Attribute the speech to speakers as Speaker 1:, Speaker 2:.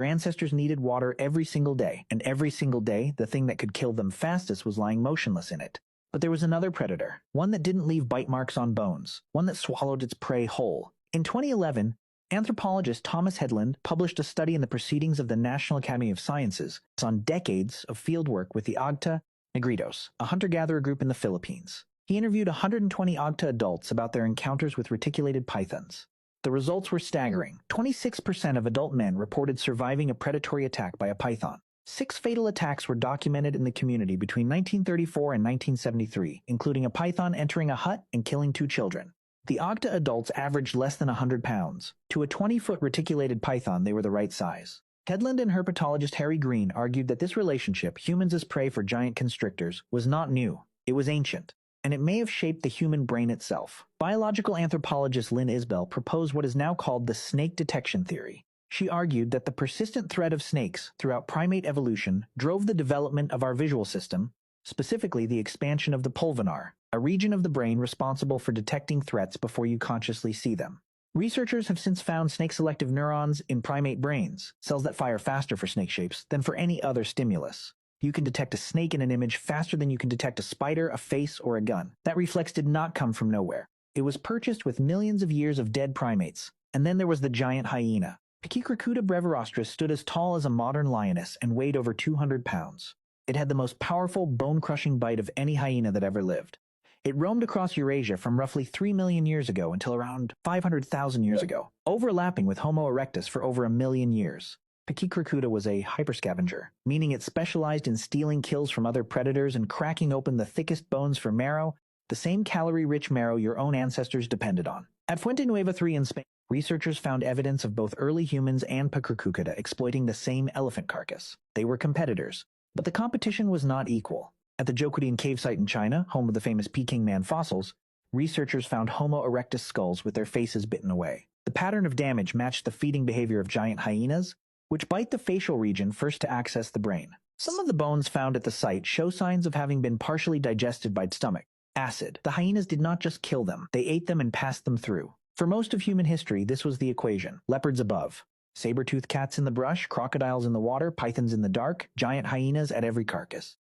Speaker 1: Their ancestors needed water every single day, and every single day, the thing that could kill them fastest was lying motionless in it. But there was another predator, one that didn't leave bite marks on bones, one that swallowed its prey whole. In 2011, anthropologist Thomas Headland published a study in the Proceedings of the National Academy of Sciences on decades of fieldwork with the Agta Negritos, a hunter-gatherer group in the Philippines. He interviewed 120 Agta adults about their encounters with reticulated pythons. The results were staggering. 26% of adult men reported surviving a predatory attack by a python. 6 fatal attacks were documented in the community between 1934 and 1973, including a python entering a hut and killing 2 children. The Agta adults averaged less than 100 pounds. To a 20-foot reticulated python, they were the right size. Headland and herpetologist Harry Green argued that this relationship, humans as prey for giant constrictors, was not new. It was ancient, and it may have shaped the human brain itself. Biological anthropologist Lynn Isbell proposed what is now called the snake detection theory. She argued that the persistent threat of snakes throughout primate evolution drove the development of our visual system, specifically the expansion of the pulvinar, a region of the brain responsible for detecting threats before you consciously see them. Researchers have since found snake-selective neurons in primate brains, cells that fire faster for snake shapes than for any other stimulus. You can detect a snake in an image faster than you can detect a spider, a face, or a gun. That reflex did not come from nowhere. It was purchased with millions of years of dead primates. And then there was the giant hyena. Pachyrhinacuta brevirostris stood as tall as a modern lioness and weighed over 200 pounds. It had the most powerful, bone-crushing bite of any hyena that ever lived. It roamed across Eurasia from roughly 3 million years ago until around 500,000 years ago, overlapping with Homo erectus for over 1 million years. Pachyrhinacuta was a hyperscavenger, meaning it specialized in stealing kills from other predators and cracking open the thickest bones for marrow, the same calorie-rich marrow your own ancestors depended on. At Fuente Nueva 3 in Spain, researchers found evidence of both early humans and Pachyrhinacuta exploiting the same elephant carcass. They were competitors, but the competition was not equal. At the Zhoukoudian cave site in China, home of the famous Peking man fossils, researchers found Homo erectus skulls with their faces bitten away. The pattern of damage matched the feeding behavior of giant hyenas, which bite the facial region first to access the brain. Some of the bones found at the site show signs of having been partially digested by the stomach. Acid. The hyenas did not just kill them, they ate them and passed them through. For most of human history, this was the equation. Leopards above, saber-toothed cats in the brush, crocodiles in the water, pythons in the dark, giant hyenas at every carcass.